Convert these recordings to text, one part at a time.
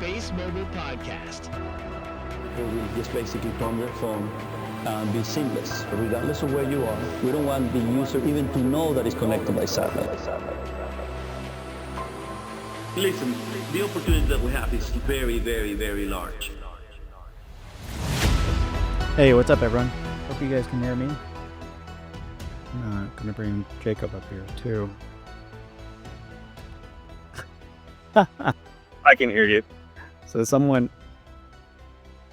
Space Mobile Podcast. We just basically turn their phone and be seamless, regardless of where you are. We don't want the user even to know that it's connected by satellite. Listen, the opportunity that we have is very, very, very large. Hey, what's up, everyone? Hope you guys can hear me. I'm gonna bring Jacob up here too. I can hear you. So someone,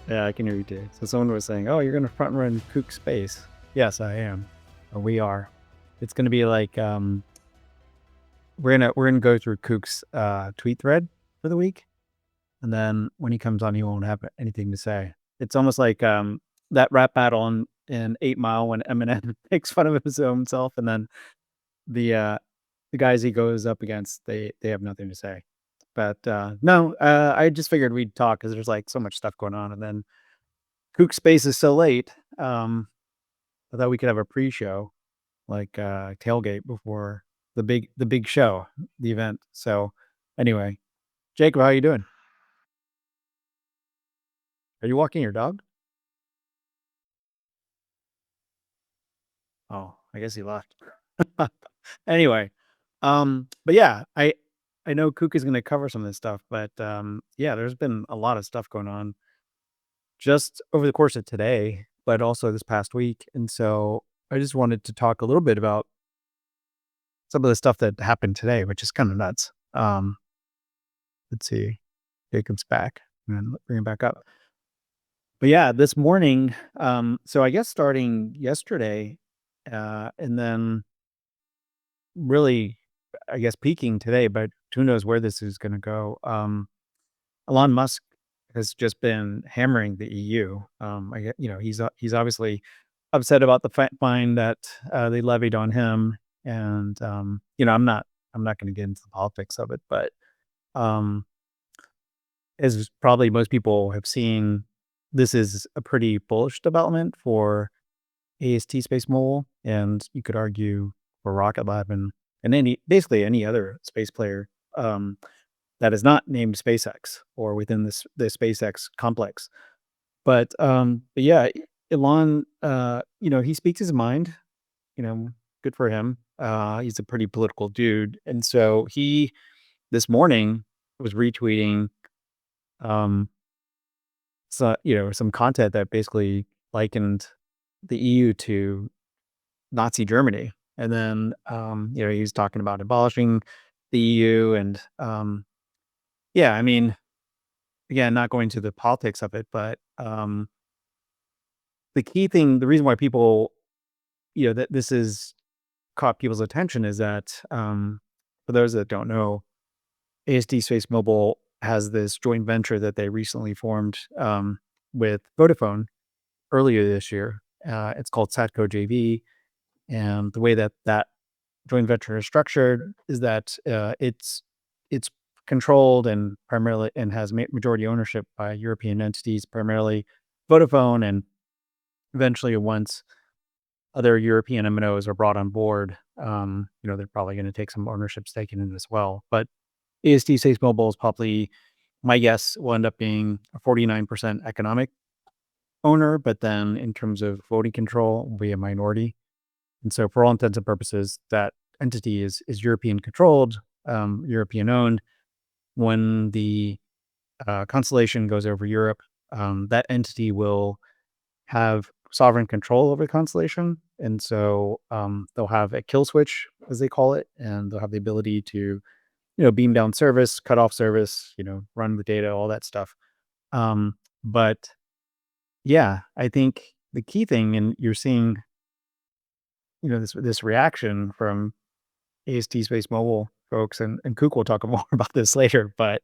yeah, I can hear you too. So someone was saying, "Oh, you're gonna front run Kook Space." Yes, I am. Or we are. It's gonna be like we're gonna go through Kook's tweet thread for the week, and then when he comes on, he won't have anything to say. It's almost like that rap battle in 8 Mile when Eminem makes fun of himself, and then the guys he goes up against, they have nothing to say. But no, I just figured we'd talk because there's like so much stuff going on, and then Kook Space is so late. I thought we could have a pre-show, like tailgate before the big show, the event. So anyway, Jacob, how you doing? Are you walking your dog? Oh, I guess he left. Anyway, but yeah, I know Kook is going to cover some of this stuff, but yeah, there's been a lot of stuff going on just over the course of today, but also this past week, and so I just wanted to talk a little bit about some of the stuff that happened today, which is kind of nuts. Let's see, Jacob's back, and bring him back up. But yeah, this morning, so I guess starting yesterday, and then really, I guess peaking today, but who knows where this is going to go. Elon Musk has just been hammering the EU. He's obviously upset about the fine that they levied on him, and I'm not going to get into the politics of it, but as probably most people have seen, this is a pretty bullish development for AST Space Mobile, and you could argue for Rocket Lab and basically any other space player that is not named SpaceX or within the SpaceX complex. But yeah, Elon, he speaks his mind. Good for him. He's a pretty political dude, and so he this morning was retweeting some content that basically likened the EU to Nazi Germany. And then, he's talking about abolishing the EU. And yeah, I mean, again, not going to the politics of it, but the key thing, the reason why people, that this has caught people's attention is that for those that don't know, ASD Space Mobile has this joint venture that they recently formed with Vodafone earlier this year. It's called SatCo JV. And the way that joint venture is structured is that it's controlled and primarily and has majority ownership by European entities, primarily Vodafone, and eventually once other European MNOs are brought on board, they're probably going to take some ownership stake in it as well. But AST Space Mobile is probably, my guess, will end up being a 49% economic owner, but then in terms of voting control, will be a minority. And so for all intents and purposes, that entity is European controlled, European owned. When the constellation goes over Europe, that entity will have sovereign control over the constellation. And so they'll have a kill switch, as they call it, and they'll have the ability to, beam down service, cut off service, run the data, all that stuff. But yeah, I think the key thing, and you're seeing, this reaction from AST Space Mobile folks, and Kook will talk more about this later, but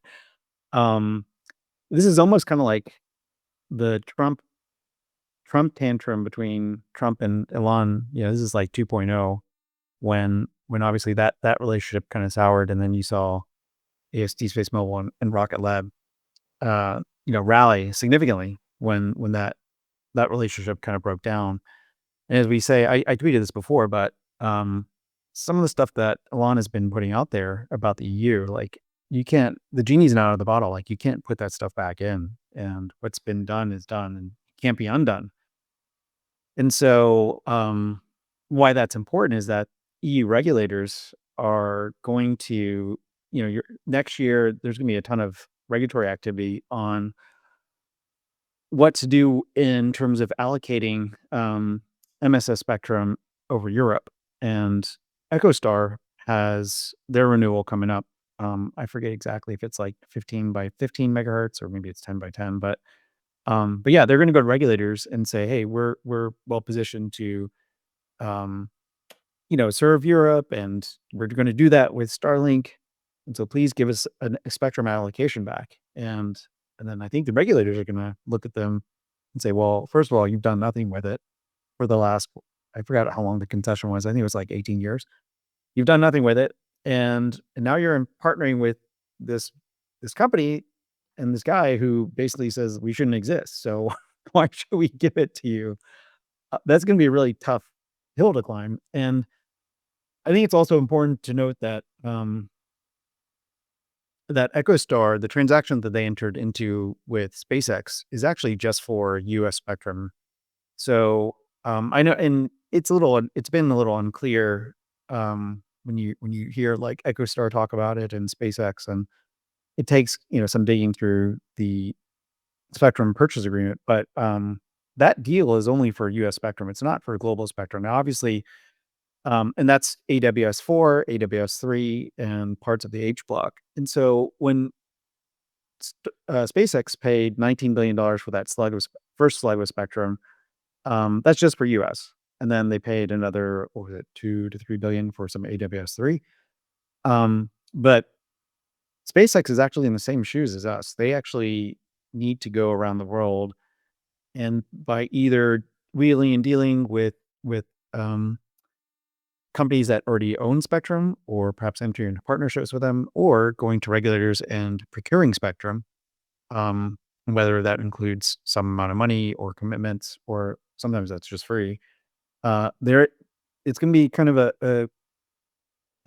this is almost kind of like the Trump tantrum between Trump and Elon. This is like 2.0 when obviously that relationship kind of soured, and then you saw AST Space Mobile and Rocket Lab rally significantly when that relationship kind of broke down. And as we say, I tweeted this before, but some of the stuff that Elon has been putting out there about the EU, like the genie's not out of the bottle. Like, you can't put that stuff back in, and what's been done is done and can't be undone. And so, why that's important is that EU regulators are going to, next year, there's going to be a ton of regulatory activity on what to do in terms of allocating MSS spectrum over Europe. And EchoStar has their renewal coming up. I forget exactly if it's like 15 by 15 megahertz or maybe it's 10 by 10, but yeah, they're going to go to regulators and say, hey, we're well positioned to um, serve Europe, and we're going to do that with Starlink. And so please give us a spectrum allocation back. And then I think the regulators are going to look at them and say, well, first of all, you've done nothing with it for the last, I forgot how long the concession was. I think it was like 18 years. You've done nothing with it. And now you're partnering with this company and this guy who basically says we shouldn't exist. So why should we give it to you? That's going to be a really tough hill to climb. And I think it's also important to note that that EchoStar, the transaction that they entered into with SpaceX, is actually just for U.S. spectrum. So I know, and it's been a little unclear when you hear like EchoStar talk about it and SpaceX, and it takes some digging through the spectrum purchase agreement, but that deal is only for U.S. spectrum. It's not for global spectrum. Now, obviously, and that's AWS-4, AWS-3, and parts of the H block. And so when SpaceX paid $19 billion for that first slug of spectrum, that's just for US. And then they paid another, what was it, 2 to 3 billion for some AWS-3. But SpaceX is actually in the same shoes as us. They actually need to go around the world, and by either wheeling and dealing with companies that already own spectrum, or perhaps entering into partnerships with them, or going to regulators and procuring spectrum, whether that includes some amount of money or commitments, or sometimes that's just free. There, it's going to be kind of a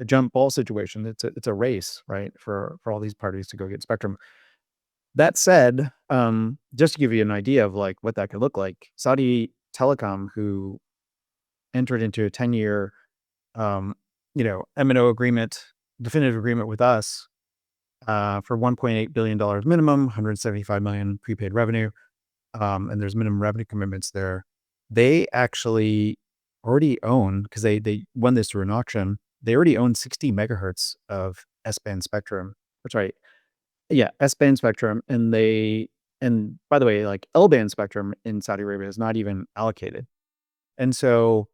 jump ball situation. It's a race, right, for all these parties to go get spectrum. That said, just to give you an idea of like what that could look like, Saudi Telecom, who entered into a 10-year MNO agreement, definitive agreement with us for $1.8 billion minimum, 175 million prepaid revenue, and there's minimum revenue commitments there. They actually already own, because they won this through an auction. They already own 60 megahertz of S-band spectrum. That's right. Yeah, S-band spectrum, and by the way, like L-band spectrum in Saudi Arabia is not even allocated. And so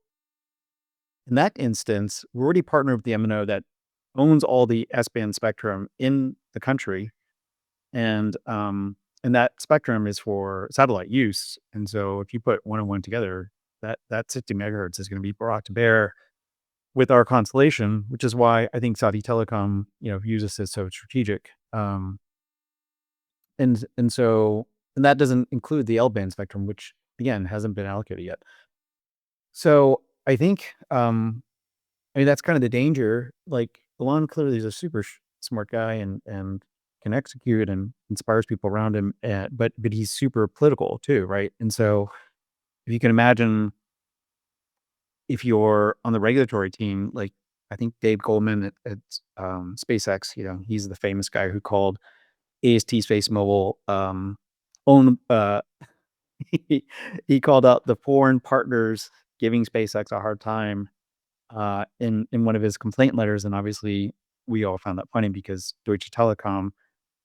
in that instance, we're already partnered with the MNO that owns all the S-band spectrum in the country, and that spectrum is for satellite use. And so if you put one and one together, that 60 megahertz is going to be brought to bear with our constellation, which is why I think Saudi Telecom, views us as so strategic. And that doesn't include the L-band spectrum, which again hasn't been allocated yet. So I think, that's kind of the danger. Like, Elon clearly is a super smart guy and can execute and inspires people around him, but he's super political too, right? And so if you can imagine, if you're on the regulatory team, like I think Dave Goldman at SpaceX, he's the famous guy who called AST Space Mobile own. He called out the foreign partners giving SpaceX a hard time in one of his complaint letters, and obviously we all found that funny because Deutsche Telekom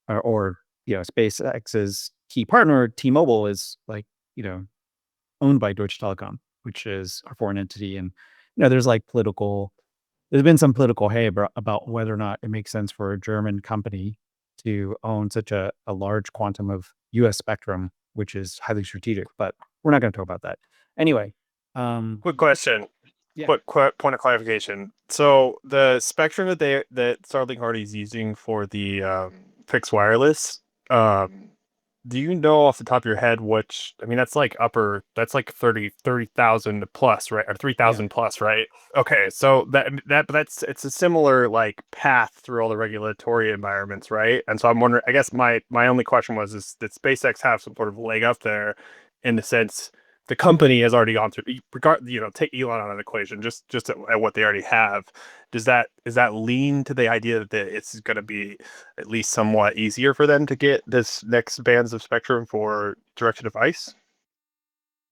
or SpaceX's key partner T-Mobile is like owned by Deutsche Telekom, which is a foreign entity, and there's been some political hay about whether or not it makes sense for a German company to own such a large quantum of U.S. spectrum, which is highly strategic. But we're not going to talk about that anyway. Quick question. Yeah. Quick point of clarification. So the spectrum that Starlink already is using for the fixed wireless, Do you know off the top of your head which, I mean, that's like 30,000 plus, right? Or Yeah. 3,000 plus, right? Okay, so that's it's a similar like path through all the regulatory environments, right? And so I'm wondering, I guess my only question was, is did SpaceX have some sort of leg up there in the sense the company has already gone through, take Elon out of the equation, just at what they already have. Is that lean to the idea that it's going to be at least somewhat easier for them to get this next bands of spectrum for direct to device?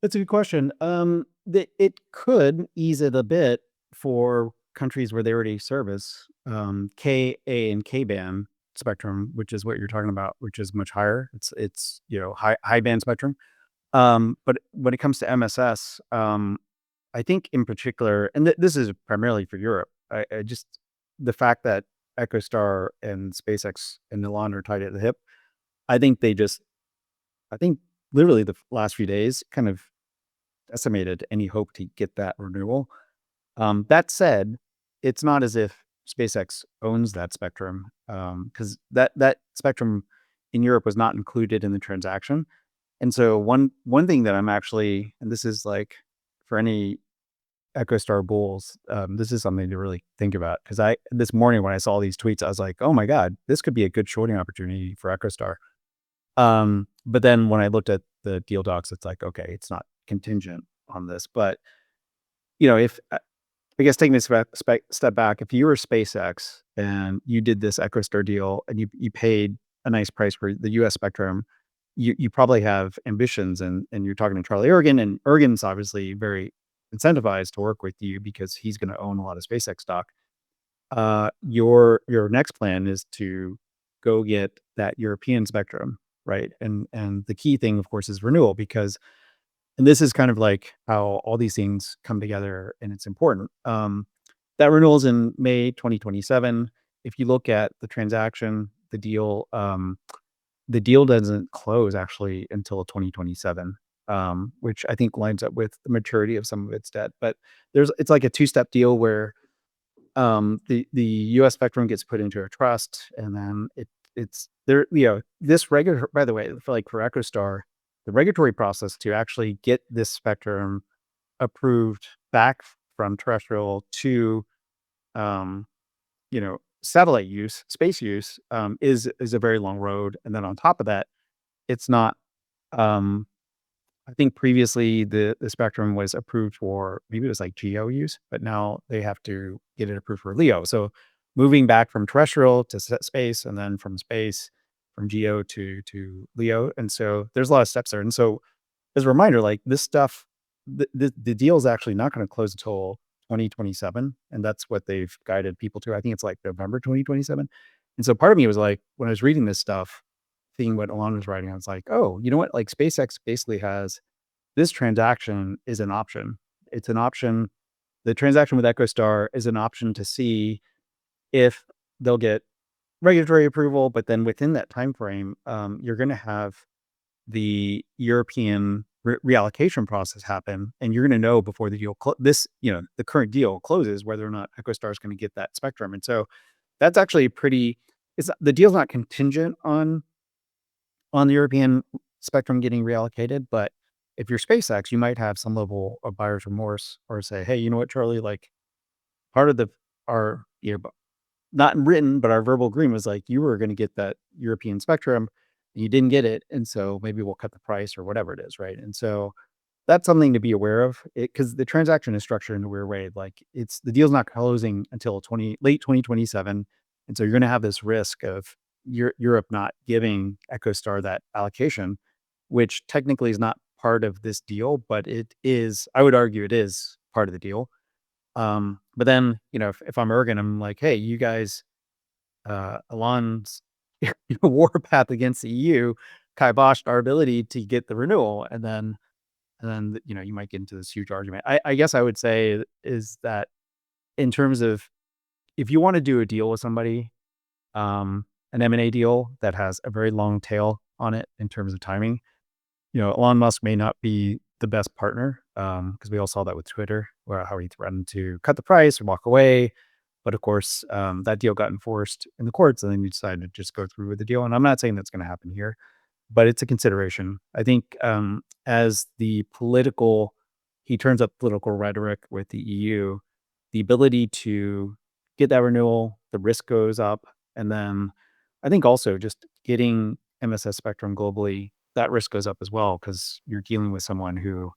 That's a good question. It could ease it a bit for countries where they already service Ka and K band spectrum, which is what you're talking about, which is much higher. It's high band spectrum. But when it comes to MSS, I think in particular, and this is primarily for Europe. I just the fact that EchoStar and SpaceX and Elon are tied at the hip. I think they just I think literally the last few days kind of decimated any hope to get that renewal. That said, it's not as if SpaceX owns that spectrum, because that spectrum in Europe was not included in the transaction. And so one thing that I'm actually, and this is like for any EchoStar bulls, this is something to really think about, because I this morning when I saw these tweets, I was like, oh my god, this could be a good shorting opportunity for EchoStar. But then when I looked at the deal docs, it's like, okay, it's not contingent on this. But if I guess taking this step back, if you were SpaceX and you did this EchoStar deal and you paid a nice price for the U.S. spectrum, you probably have ambitions, and you're talking to Charlie Ergen, and Ergen's obviously very incentivized to work with you because he's going to own a lot of SpaceX stock. Your next plan is to go get that European spectrum, right? And the key thing, of course, is renewal, because and this is kind of like how all these things come together, and it's important. That renewals in May 2027. If you look at the transaction, the deal doesn't close actually until 2027, which I think lines up with the maturity of some of its debt. But it's like a two-step deal where the US spectrum gets put into a trust, and then it's there, this regular, by the way, for EchoStar, the regulatory process to actually get this spectrum approved back from terrestrial to satellite use, space use, is a very long road. And then on top of that, it's not um I think previously the spectrum was approved for, maybe it was like geo use, but now they have to get it approved for LEO. So moving back from terrestrial to space, and then from space from geo to LEO, and so there's a lot of steps there. And so as a reminder, like this stuff, the deal is actually not going to close until 2027, and that's what they've guided people to. I think it's like November 2027. And so part of me was like, when I was reading this stuff, seeing what Elon was writing, I was like, oh, you know what? Like SpaceX basically has this transaction is an option. It's an option. The transaction with EchoStar is an option to see if they'll get regulatory approval, but then within that time frame, you're going to have the European reallocation process happen, and you're going to know before the deal the current deal closes, whether or not EchoStar is going to get that spectrum. And so that's actually pretty. It's the deal's not contingent on the European spectrum getting reallocated. But if you're SpaceX, you might have some level of buyer's remorse, or say, hey, you know what, Charlie, like part of our, not written, but our verbal agreement was like, you were going to get that European spectrum and you didn't get it. And so maybe we'll cut the price or whatever it is. Right. And so that's something to be aware of, because the transaction is structured in a weird way. Like the deal's not closing until late 2027. And so you're going to have this risk of Europe not giving EchoStar that allocation, which technically is not part of this deal, but it is, I would argue it is part of the deal. But then, if I'm Ergen, I'm like, hey, you guys, Elon's warpath against the EU kiboshed our ability to get the renewal. And then, you might get into this huge argument. I guess I would say is that in terms of, if you want to do a deal with somebody, an M&A deal that has a very long tail on it in terms of timing, Elon Musk may not be the best partner, because we all saw that with Twitter, where how he threatened to cut the price or walk away. But of course, that deal got enforced in the courts, and then you decided to just go through with the deal. And I'm not saying that's going to happen here. but it's a consideration. I think as he turns up political rhetoric with the EU, the ability to get that renewal, the risk goes up, and then I think also just getting MSS spectrum globally, that risk goes up as well because you're dealing with someone who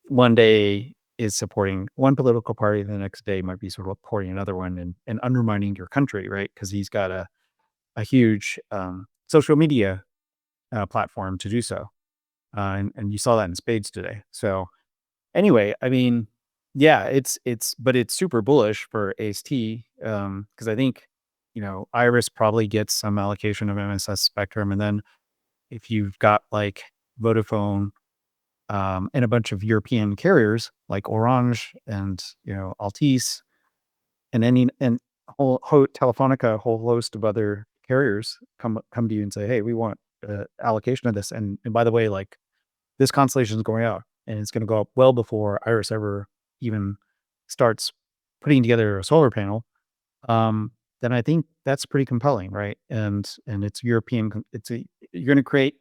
one day is supporting one political party, the next day might be sort of supporting another one and undermining your country, right? Because he's got a huge social media platform to do so. And you saw that in spades today. So anyway, I mean, yeah, but it's super bullish for AST because I think, Iris probably gets some allocation of MSS spectrum. And then if you've got like Vodafone and a bunch of European carriers like Orange and, Altice and Telefonica, a whole host of other carriers come to you and say, hey, we want allocation of this. And by the way, like this constellation is going out and it's going to go up well before Iris ever even starts putting together a solar panel. Then I think that's pretty compelling, right? And it's European. You're going to create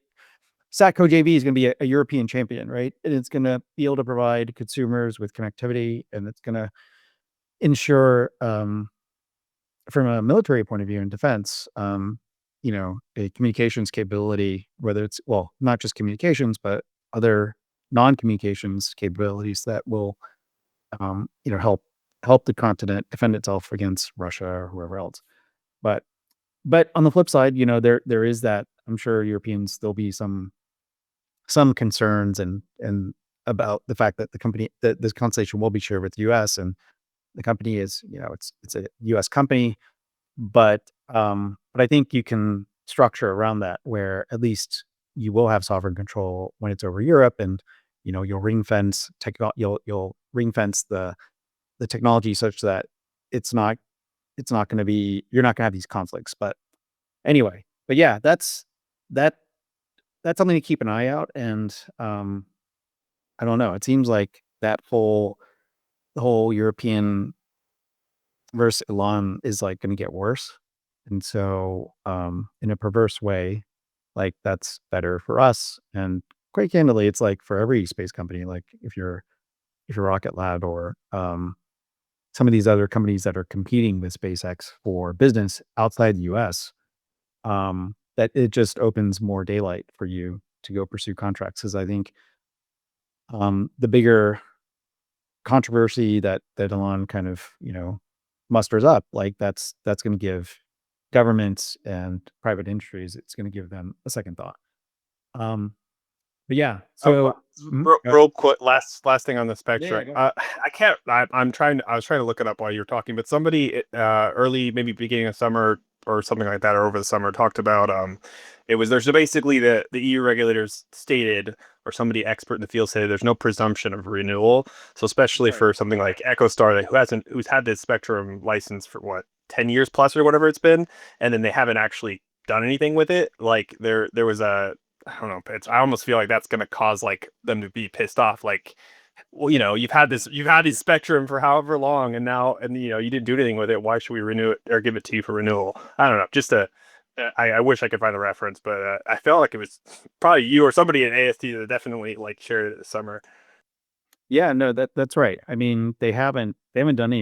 SatCo JV is going to be a European champion, right? And it's going to be able to provide consumers with connectivity, and it's going to ensure, from a military point of view in defense, a communications capability, whether it's not just communications, but other non-communications capabilities that will, help the continent defend itself against Russia or whoever else. But on the flip side, there is that. I'm sure Europeans there'll be some concerns and about the fact that that this constellation will be shared with the U.S. and the company is, it's a U.S. company, but I think you can structure around that where at least you will have sovereign control when it's over Europe, and you'll you'll ring fence the technology such that it's not going to be you're not going to have these conflicts. But anyway, but yeah, that that's something to keep an eye out. And I don't know. It seems like the whole European versus Elon is like going to get worse. And so, in a perverse way, like that's better for us. And quite candidly, it's like for every space company, like if you're Rocket Lab or some of these other companies that are competing with SpaceX for business outside the US, that it just opens more daylight for you to go pursue contracts. Because I think the bigger controversy that Elon kind of musters up, like that's going to give governments and private industries, it's going to give them a second thought. But yeah, so Real quick, last thing on the yeah, spectrum. go ahead. I can't. I'm trying. I was trying to look it up while you were talking, but somebody early, maybe beginning of summer or something like that, or over the summer, talked about it was there's basically the EU regulators stated, or somebody expert in the field said there's no presumption of renewal. So especially Right. for something like EchoStar, who's had this spectrum license for what 10 years plus or whatever it's been, and then they haven't actually done anything with it. Like there was a I don't know. I almost feel like that's going to cause like them to be pissed off. Like, well, you've had this spectrum for however long, and now, and you didn't do anything with it. Why should we renew it or give it to you for renewal? I don't know. I wish I could find a reference, but I felt like it was probably you or somebody at AST that definitely like shared it this summer. Yeah, no, that's right. I mean, they haven't done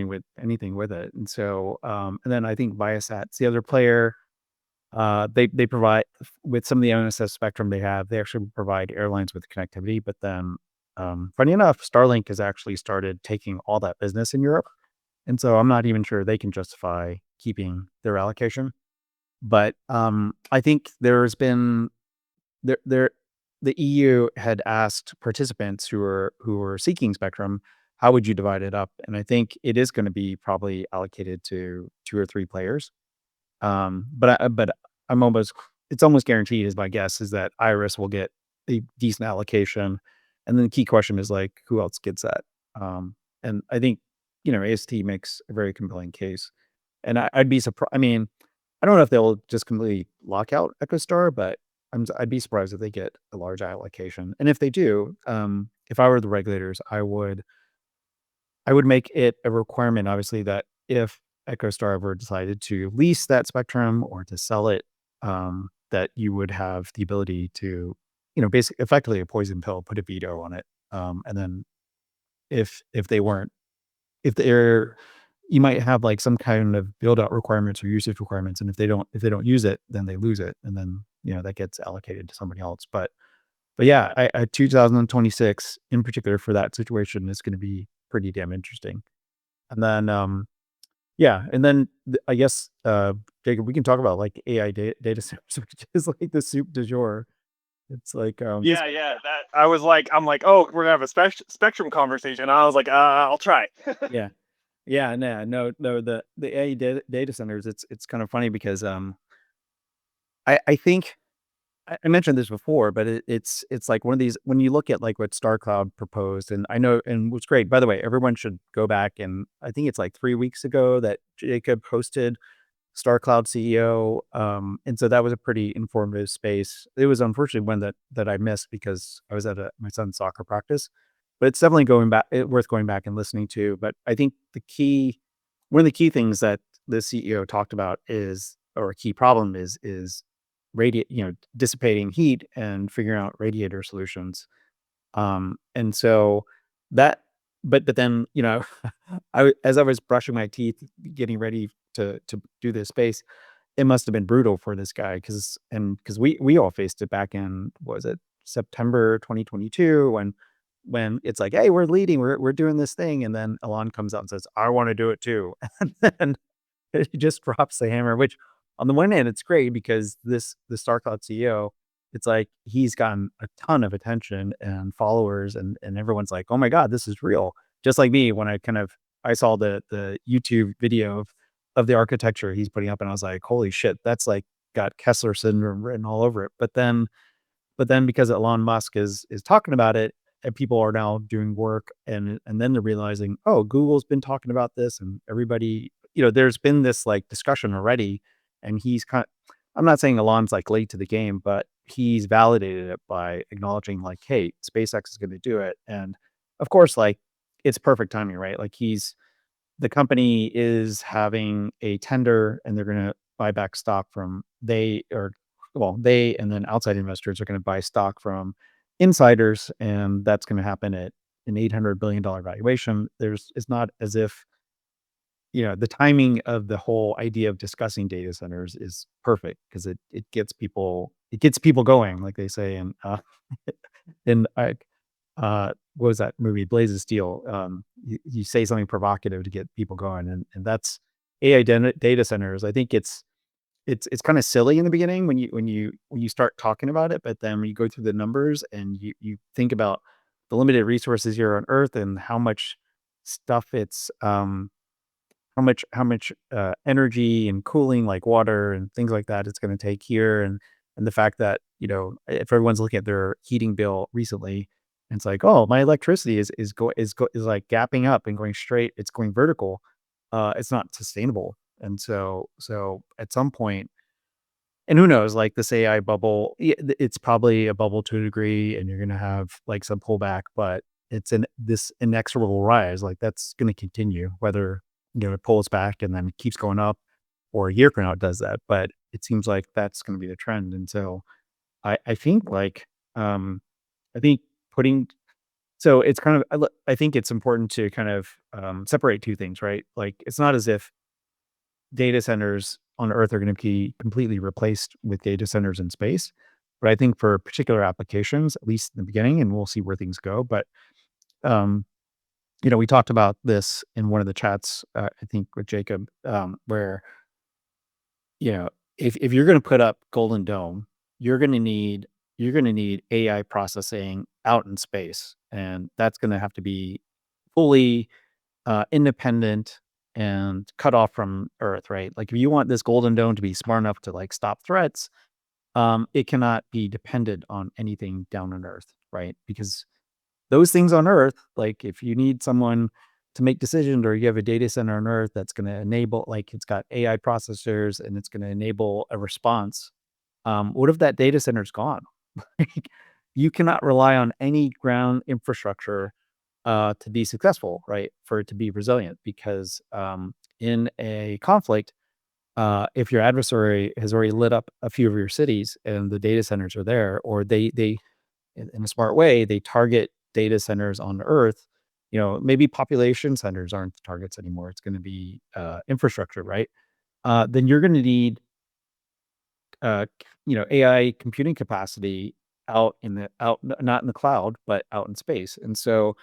anything with it. And so and then I think Viasat's the other player. They provide with some of the NSS spectrum they actually provide airlines with connectivity. But then, funny enough, Starlink has actually started taking all that business in Europe, and so I'm not even sure they can justify keeping their allocation. But I think there the EU had asked participants who were seeking spectrum, how would you divide it up? And I think it is going to be probably allocated to two or three players. But I'm almost it's almost guaranteed is my guess is that Iris will get a decent allocation. And then the key question is like, who else gets that? And I think, AST makes a very compelling case. And I'd be surprised. I mean, I don't know if they'll just completely lock out EchoStar, but I'd be surprised if they get a large allocation. And if they do, if I were the regulators, I would make it a requirement, obviously, that if EchoStar ever decided to lease that spectrum or to sell it, that you would have the ability to, basically effectively a poison pill, put a veto on it. And then if they weren't, if they're, you might have like some kind of build out requirements or usage requirements. And if they don't use it, then they lose it. And then, that gets allocated to somebody else. But yeah, 2026 in particular for that situation is going to be pretty damn interesting. And then, yeah, and then I guess, Jacob, we can talk about like AI data centers, which is like the soup du jour. It's like, Yeah. That I'm like, oh, we're gonna have a spectrum conversation. I was like, I'll try. yeah, yeah, no, the AI data centers. It's kind of funny because, I think I mentioned this before, but it's like one of these when you look at like what StarCloud proposed, and I know, and what's great, by the way, everyone should go back and I think it's like 3 weeks ago that Jacob hosted StarCloud CEO. And so that was a pretty informative space. It was unfortunately one that I missed because I was at my son's soccer practice, but it's definitely worth going back and listening to. But I think one of the key things that the CEO talked about or a key problem is dissipating heat and figuring out radiator solutions. And so that, but then, as I was brushing my teeth, getting ready to do this space, it must have been brutal for this guy because we all faced it back in, what was it, September 2022, when it's like, hey, we're leading, we're doing this thing, and then Elon comes out and says, I want to do it too, and then he just drops the hammer, which on the one hand, it's great because the StarCloud CEO, it's like he's gotten a ton of attention and followers, and everyone's like, oh my God, this is real. Just like me, when I saw the YouTube video of the architecture he's putting up, and I was like, holy shit, that's like got Kessler syndrome written all over it. But then because Elon Musk is talking about it, and people are now doing work, and then they're realizing, oh, Google's been talking about this, and everybody, there's been this like discussion already, and I'm not saying Elon's like late to the game, but he's validated it by acknowledging like, hey, SpaceX is going to do it, and of course, like it's perfect timing, right? Like the company is having a tender and they're going to buy back stock they and then outside investors are going to buy stock from insiders, and that's going to happen at an $800 billion valuation. It's not as if, the timing of the whole idea of discussing data centers is perfect because it gets people going, like they say. And in what was that movie, Blazes Steel? You say something provocative to get people going, and that's AI data centers. I think it's kind of silly in the beginning when you start talking about it, but then when you go through the numbers and you think about the limited resources here on Earth and how much stuff how much energy and cooling, like water and things like that, it's going to take here, and the fact that, if everyone's looking at their heating bill recently, and it's like, oh, my electricity is like gapping up and going straight, it's going vertical, it's not sustainable. And so at some point, and who knows, like this AI bubble, it's probably a bubble to a degree, and you're going to have like some pullback, but it's this inexorable rise. Like that's going to continue, whether, it pulls back and then keeps going up, or a year from now it does that. But it seems like that's going to be the trend. And so I think like, I think putting, so it's kind of, I think it's important to kind of, separate two things, right? Like it's not as if data centers on Earth are going to be completely replaced with data centers in space. But I think for particular applications, at least in the beginning, and we'll see where things go. But, um, we talked about this in one of the chats, I think with Jacob, where, you know, if you're going to put up Golden Dome, you're going to need AI processing out in space, and that's going to have to be fully independent and cut off from Earth, right? Like if you want this Golden Dome to be smart enough to like stop threats, it cannot be dependent on anything down on Earth, right? Because those things on Earth, like if you need someone to make decisions, or you have a data center on Earth that's going to enable, like it's got AI processors and it's going to enable a response. What if that data center's gone? Like, you cannot rely on any ground infrastructure to be successful, right? For it to be resilient, because in a conflict, if your adversary has already lit up a few of your cities and the data centers are there, or they in a smart way, they target data centers on Earth, maybe population centers aren't the targets anymore. It's going to be infrastructure, right? Then you're going to need AI computing capacity not in the cloud, but out in space. And so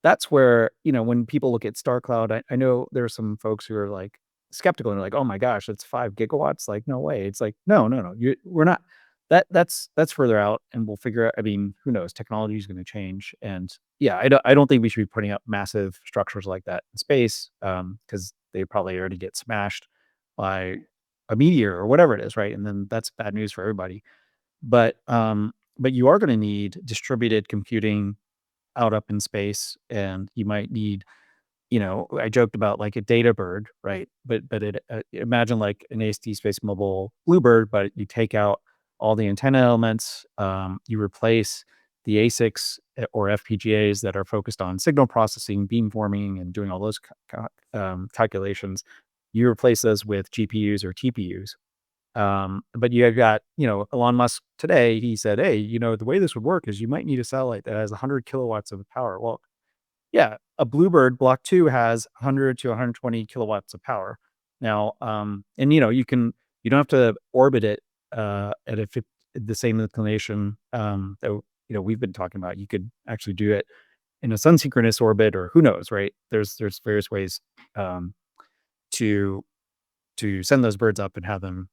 that's where, when people look at Star Cloud, I know there are some folks who are like skeptical and they're like, oh my gosh, it's 5 gigawatts. Like, no way. It's like, no. We're not that's further out and we'll figure out. I mean, who knows? Technology is going to change. And yeah, I don't think we should be putting up massive structures like that in space. Because they probably already get smashed by a meteor or whatever it is, right? And then that's bad news for everybody. But you are going to need distributed computing out up in space, and you might need, I joked about like a data bird, right? But imagine like an AST Space Mobile Bluebird, but you take out all the antenna elements, you replace the ASICs or FPGAs that are focused on signal processing, beamforming, and doing all those calculations. You replace those with GPUs or TPUs. But you have got, Elon Musk today, he said, hey, the way this would work is you might need a satellite that has 100 kilowatts of power. Well, yeah, a Bluebird Block 2 has 100 to 120 kilowatts of power. Now, and you don't have to orbit it at the same inclination that we've been talking about. You could actually do it in a sun synchronous orbit, or who knows, right? There's various ways to send those birds up and have them,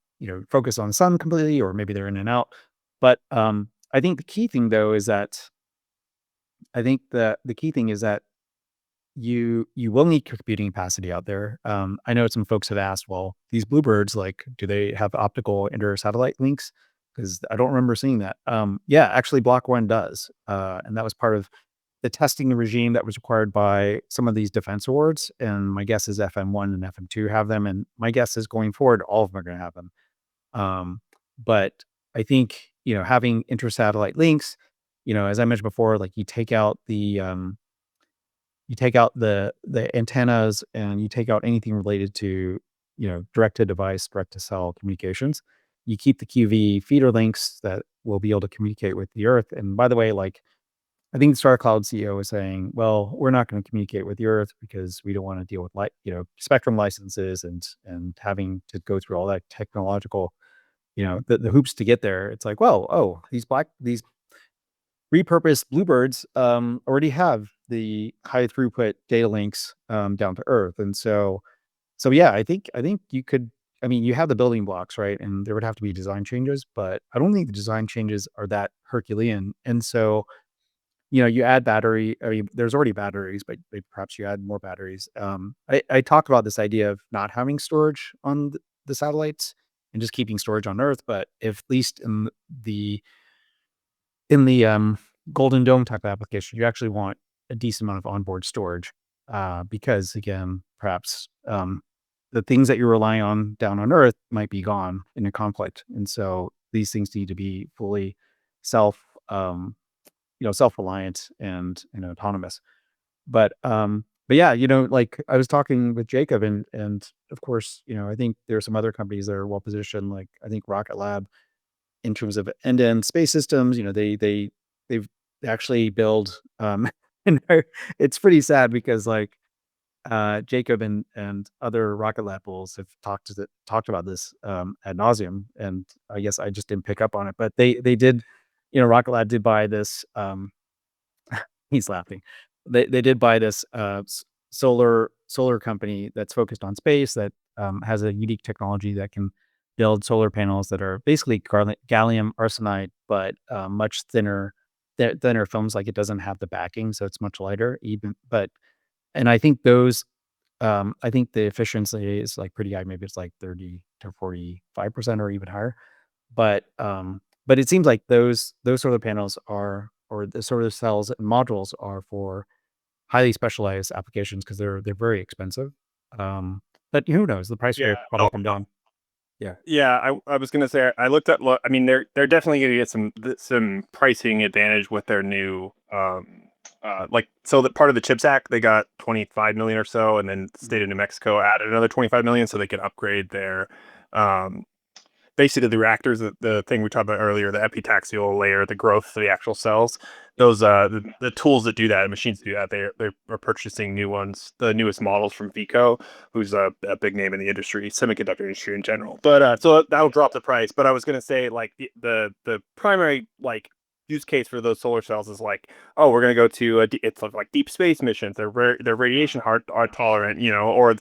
focus on the sun completely, or maybe they're in and out. But I think the key thing though is that the key thing is that you will need computing capacity out there. I know some folks have asked, well, these bluebirds, like, do they have optical inter-satellite links? Because I don't remember seeing that. Yeah, actually, Block One does, and that was part of the testing regime that was required by some of these defense awards. And my guess is FM1 and FM2 have them, and my guess is going forward, all of them are going to have them. But I think having inter-satellite links, as I mentioned before, like you take out the antennas and you take out anything related to, direct to device, direct to cell communications. You keep the QV feeder links that will be able to communicate with the Earth. And by the way, like, I think the Star Cloud CEO is saying, well, we're not going to communicate with the Earth because we don't want to deal with spectrum licenses and having to go through all that technological, the hoops to get there. It's like, well, these repurposed bluebirds already have the high throughput data links down to Earth. And so yeah, I think you could. I mean, you have the building blocks, right? And there would have to be design changes, but I don't think the design changes are that Herculean. And so, you add battery. I mean, there's already batteries, but perhaps you add more batteries. I talked about this idea of not having storage on the satellites and just keeping storage on Earth, but if at least the in the Golden Dome type application, you actually want a decent amount of onboard storage, because again, perhaps the things that you're relying on down on Earth might be gone in a conflict, and so these things need to be fully self, self-reliant and autonomous. But yeah, like I was talking with Jacob, and of course, I think there are some other companies that are well positioned, like I think Rocket Lab in terms of end-to-end space systems. They've actually build and it's pretty sad because like Jacob and other Rocket Lab bulls have talked about this ad nauseum, and I guess I just didn't pick up on it, but they did, Rocket Lab did buy this. He's laughing. They did buy this solar company that's focused on space that has a unique technology that can build solar panels that are basically gallium arsenide, but much thinner films. Like, it doesn't have the backing, so it's much lighter. And I think the efficiency is like pretty high. Maybe it's like 30 to 45% or even higher. But it seems like those solar panels or the solar cells and modules are for highly specialized applications because they're very expensive. But who knows? The price may Yeah. probably come down. Yeah. Yeah, I was gonna say I looked at. I mean, they're definitely gonna get some pricing advantage with their new like, so that part of the CHIPS Act, they got 25 million or so, and then the state of New Mexico added another 25 million so they could upgrade their um, basically the reactors, the thing we talked about earlier, the epitaxial layer, the growth of the actual cells. Those the tools that do that, machines that do that, they are purchasing new ones, the newest models from Vico, who's a big name in the industry, semiconductor industry in general. But so that'll drop the price. But I was gonna say, like, the primary, like, use case for those solar cells is like, oh, we're gonna go to it's like deep space missions. They're radiation hard are tolerant, or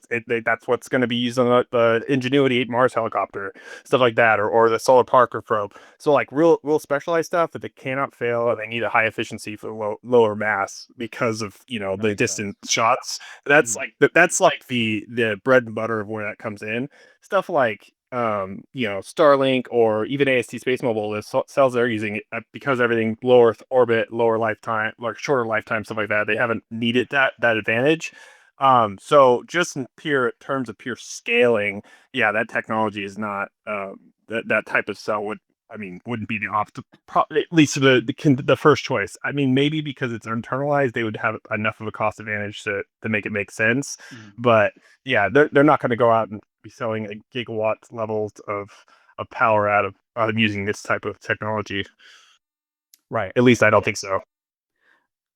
that's what's going to be used on the Ingenuity 8 Mars helicopter, stuff like that, or the Solar Parker probe. So like real specialized stuff that they cannot fail, and they need a high efficiency for lower mass because of the distant shots. That's like that's like the bread and butter of where that comes in. Stuff like Starlink or even AST Space Mobile, the cells they're using, because everything low Earth orbit, lower lifetime, like shorter lifetime, stuff like that, they haven't needed that advantage. So just in pure terms of pure scaling, yeah, that technology is not that type of cell wouldn't be at least the first choice. I mean, maybe because it's internalized, they would have enough of a cost advantage to make it make sense. But yeah, they're not going to go out and be selling gigawatt levels of power out of using this type of technology. Right. At least I don't think so.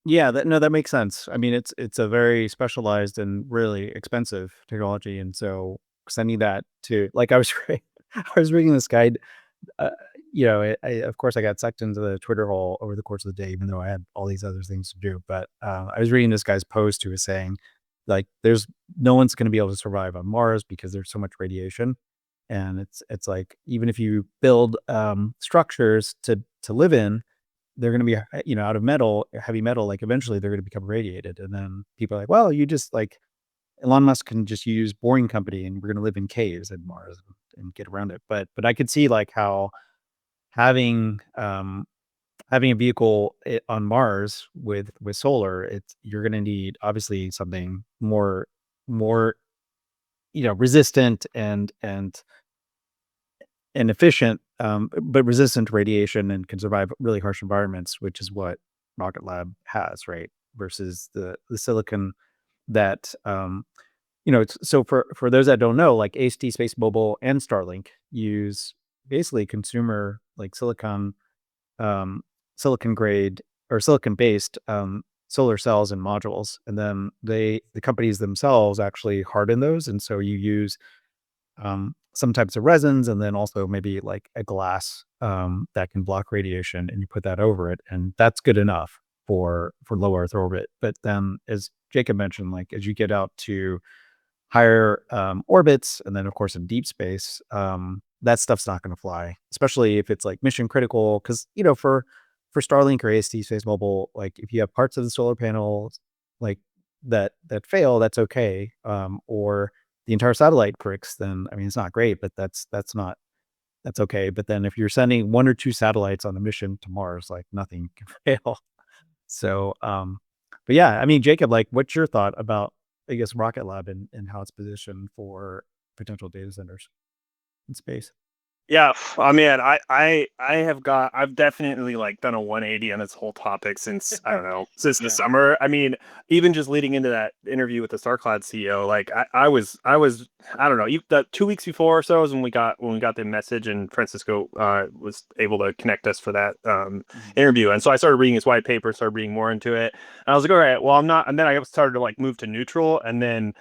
Yeah, that makes sense. I mean, it's a very specialized and really expensive technology, and so sending that to, like, I was I was reading this guide. Uh, of course, I got sucked into the Twitter hole over the course of the day, even though I had all these other things to do. But I was reading this guy's post who was saying, like, there's no one's going to be able to survive on Mars because there's so much radiation, and it's like, even if you build structures to live in, they're going to be, out of metal, heavy metal. Like, eventually, they're going to become radiated, and then people are like, well, you just, like, Elon Musk can just use Boring Company, and we're going to live in caves in Mars and get around it. But I could see, like, how having having a vehicle on Mars with solar, you're going to need, obviously, something more resistant and efficient, but resistant to radiation and can survive really harsh environments, which is what Rocket Lab has, right? Versus the silicon that, so for those that don't know, like, AST Space Mobile and Starlink use basically consumer, like, silicon grade or silicon based solar cells and modules, and then the companies themselves actually harden those, and so you use some types of resins, and then also maybe like a glass that can block radiation, and you put that over it, and that's good enough for low Earth orbit. But then, as Jacob mentioned, like, as you get out to higher orbits, and then of course in deep space, that stuff's not going to fly, especially if it's like mission critical. Because for Starlink or AST Space Mobile, like, if you have parts of the solar panels, like, that fail, that's okay. Or the entire satellite bricks, then, I mean, it's not great, but that's okay. But then if you're sending one or two satellites on a mission to Mars, like, nothing can fail. So, but yeah, I mean, Jacob, like, what's your thought about, I guess, Rocket Lab and how it's positioned for potential data centers in space? Yeah, I mean, I've definitely, like, done a 180 on this whole topic since, I don't know, since the summer. I mean, even just leading into that interview with the StarCloud CEO, like, I was I don't know, the 2 weeks before or so is when we got the message, and Francisco was able to connect us for that interview, and so I started reading his white paper, started reading more into it, and I was like, all right, well, I'm not, and then I started to, like, move to neutral, and then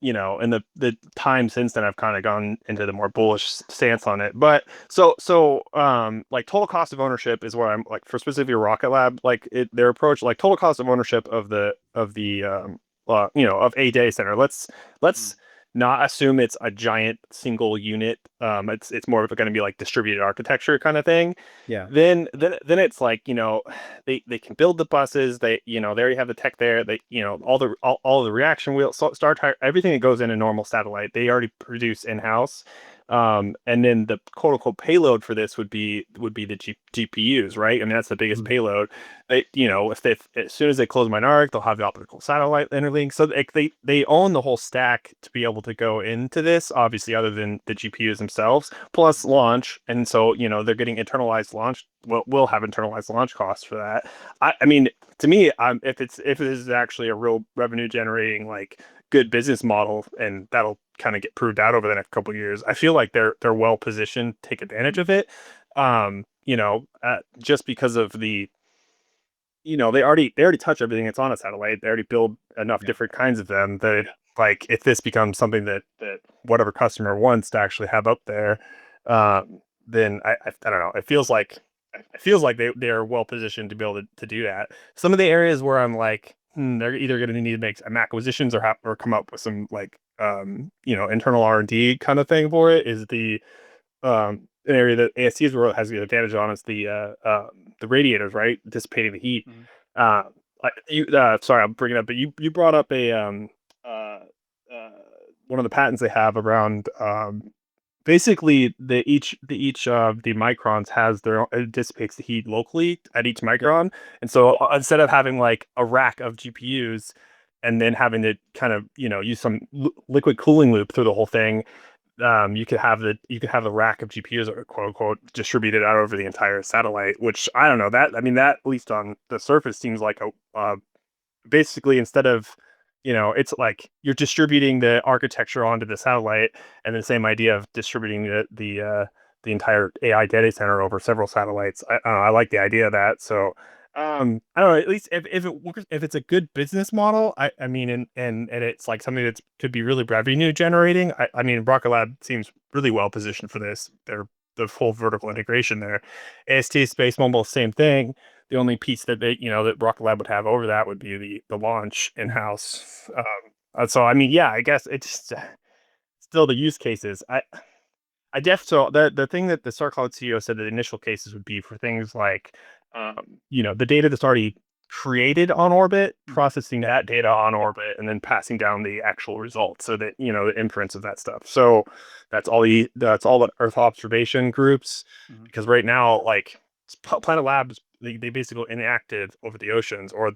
in the time since then, I've kind of gone into the more bullish stance on it. But like, total cost of ownership is where I'm, like, for specifically Rocket Lab, like, their approach, like, total cost of ownership of of a data center. Let's not assume it's a giant single unit. It's more of going to be like distributed architecture kind of thing. Yeah. Then it's like, they can build the buses. They already have the tech there. They, all the reaction wheels, star tire, everything that goes in a normal satellite, they already produce in house. And then the quote unquote payload for this would be the GPUs, right? I mean, that's the biggest payload. They, if they as soon as they close Mynaric, they'll have the optical satellite interlink. So they own the whole stack to be able to go into this, obviously, other than the GPUs themselves, plus launch. And so, they're getting internalized launch. We'll have internalized launch costs for that. I mean, to me, if it is actually a real revenue generating, like, good business model, and that'll kind of get proved out over the next couple of years, I feel like they're well positioned to take advantage of it. Just because of they already touch everything that's on a satellite. They already build enough different kinds of them that, like, if this becomes something that whatever customer wants to actually have up there, then I don't know. It feels like they're well positioned to be able to do that. Some of the areas where I'm like, they're either going to need to make some acquisitions or come up with some, like, internal R&D kind of thing for it, is an area that AST's world has the advantage on, is the radiators, right? Dissipating the heat. Uh, sorry, I'm bringing up, but you brought up uh, uh, one of the patents they have around, basically each of the microns has their own, it dissipates the heat locally at each micron. And so, instead of having, like, a rack of GPUs and then having to kind of, use some liquid cooling loop through the whole thing, you could have the rack of GPUs, or quote unquote, distributed out over the entire satellite. Which, I don't know, that, I mean, that, at least on the surface, seems like basically, instead of, it's like you're distributing the architecture onto the satellite, and the same idea of distributing the entire AI data center over several satellites. I don't know, I like the idea of that. So, I don't know, at least if it works, if it's a good business model, I mean, and it's like something that could be really revenue generating. I mean, Rocket Lab seems really well positioned for this. They're the full vertical integration there. AST Space Mobile, same thing. The only piece that that Rocket Lab would have over that would be the launch in house. So, I mean, yeah, I guess it's still the use cases. So the thing that the StarCloud CEO said that the initial cases would be for things like, the data that's already created on orbit, processing that data on orbit, and then passing down the actual results, so that, the inference of that stuff. So that's all the Earth observation groups, because right now, like, Planet Labs, they basically go inactive over the oceans, or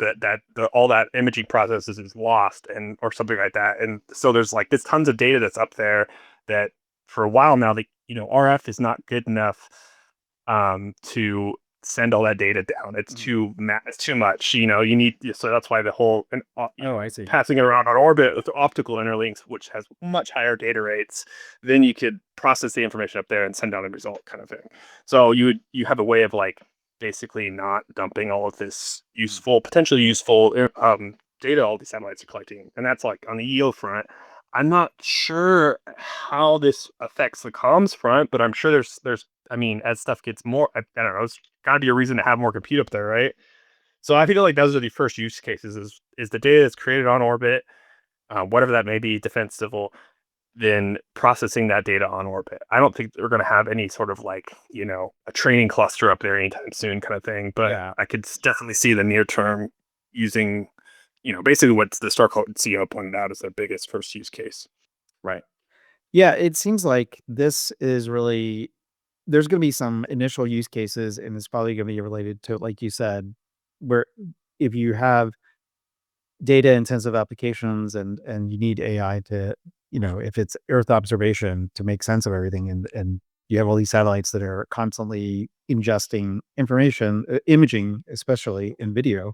all that imaging processes is lost, and or something like that. And so there's tons of data that's up there that, for a while now, RF is not good enough to send all that data down. It's too much. You need, so that's why the whole, Oh, I see. passing it around on orbit with optical interlinks, which has much higher data rates, then you could process the information up there and send down a result, kind of thing. So you have a way of, like, basically not dumping all of this potentially useful data all these satellites are collecting. And that's, like, on the EO front. I'm not sure how this affects the comms front, but I'm sure I mean, as stuff gets more, I don't know, it's got to be a reason to have more compute up there, right? So I feel like those are the first use cases: is the data that's created on orbit, whatever that may be, defense, civil, then processing that data on orbit. I don't think we're going to have any sort of, like, a training cluster up there anytime soon, kind of thing. But Yeah. I could definitely see the near term using, basically what the StarCloud CEO pointed out as their biggest first use case. Right. Yeah, it seems like this is really there's going to be some initial use cases, and it's probably going to be related to, like you said, where if you have data intensive applications and you need AI to, if it's Earth observation to make sense of everything, and you have all these satellites that are constantly ingesting information, imaging, especially in video,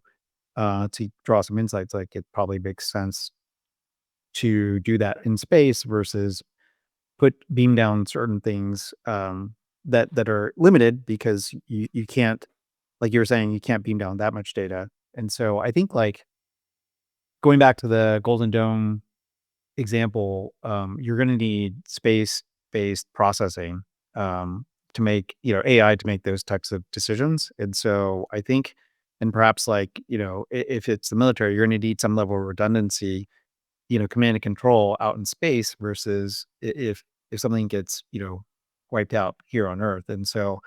to draw some insights, like, it probably makes sense to do that in space versus beam down certain things, that are limited, because you can't, like you were saying, you can't beam down that much data. And so I think, like, going back to the Golden Dome example, you're going to need space-based processing, to make, AI to make those types of decisions. And so I think, and perhaps, like, if it's the military, you're going to need some level of redundancy, command and control out in space, versus if something gets, wiped out here on Earth. And so,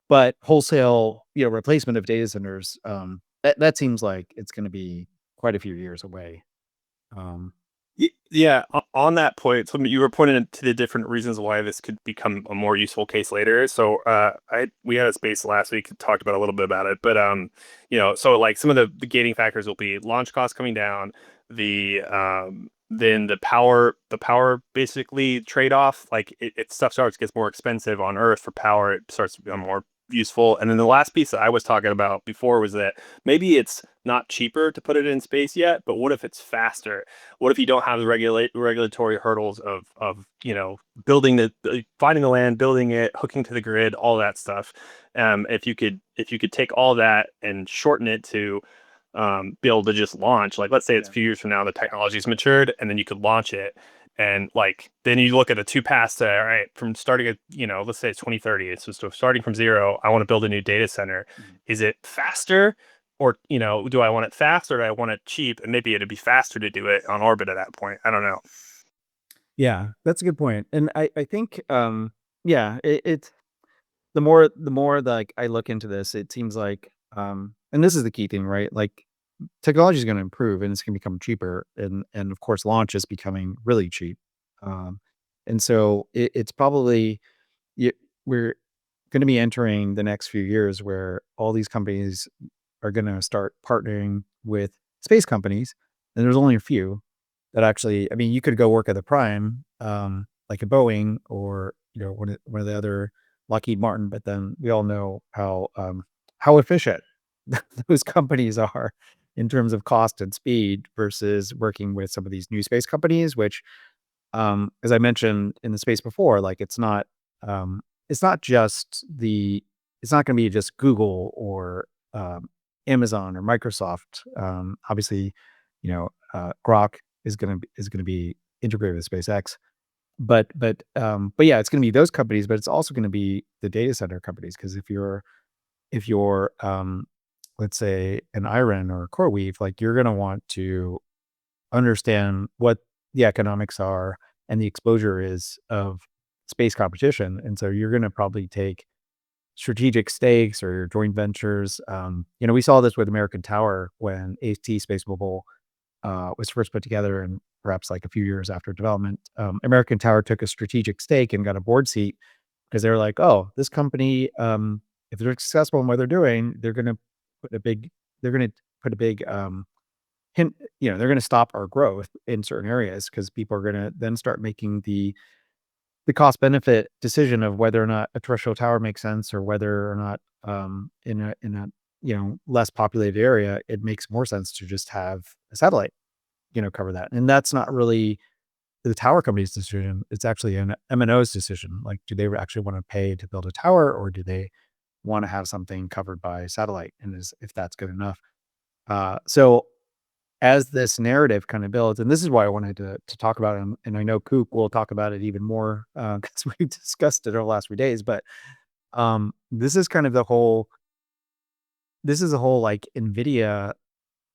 but wholesale, replacement of data centers, that seems like it's going to be quite a few years away. Um, Yeah, on that point, so you were pointing to the different reasons why this could become a more useful case later. So, we had a space last week, talked about a little bit about it, but so like some of the gating factors will be launch costs coming down, then the power basically trade off, like it stuff gets more expensive on Earth for power, it starts to become more useful, and then the last piece that I was talking about before was that maybe it's not cheaper to put it in space yet, but what if it's faster? What if you don't have the regulatory hurdles of building finding the land, building it, hooking to the grid, all that stuff? If you could take all that and shorten it to be able to just launch, like let's say it's a few years from now, the technology's matured, and then you could launch it. And like then you look at the two paths. All right, from starting at let's say it's 2030. It's just starting from zero. I want to build a new data center. Is it faster? Or, do I want it fast or do I want it cheap? And maybe it'd be faster to do it on orbit at that point. I don't know. Yeah, that's a good point. And I think yeah, it's the more like I look into this, it seems like and this is the key thing, right? Like technology is going to improve and it's going to become cheaper, and of course launch is becoming really cheap. Um and so it's probably y- we're going to be entering the next few years where all these companies are going to start partnering with space companies, and there's only a few that actually. I mean, you could go work at the prime, like a Boeing or one of the other Lockheed Martin, but then we all know how efficient those companies are in terms of cost and speed versus working with some of these new space companies, which as I mentioned in the space before, like um, it's not just it's not going to be just Google or Amazon or Microsoft. Obviously, Grok is going to be integrated with SpaceX, but yeah, it's going to be those companies, but it's also going to be the data center companies because if you're let's say an Iron or a CoreWeave, like you're going to want to understand what the economics are and the exposure is of space competition. And so you're going to probably take strategic stakes or joint ventures. We saw this with American Tower when AT Space Mobile was first put together, and perhaps like a few years after development. American Tower took a strategic stake and got a board seat because they were like, oh, this company, if they're successful in what they're doing, put a big, they're going to put a big hint, they're going to stop our growth in certain areas because people are going to then start making the cost benefit decision of whether or not a terrestrial tower makes sense or whether or not in a less populated area it makes more sense to just have a satellite cover that. And that's not really the tower company's decision. It's actually an MNO's decision. Like, do they actually want to pay to build a tower, or do they want to have something covered by satellite, and if that's good enough. So as this narrative kind of builds, and this is why I wanted to talk about it, and I know Coop will talk about it even more because we've discussed it over the last few days. But this is kind of this is a whole like NVIDIA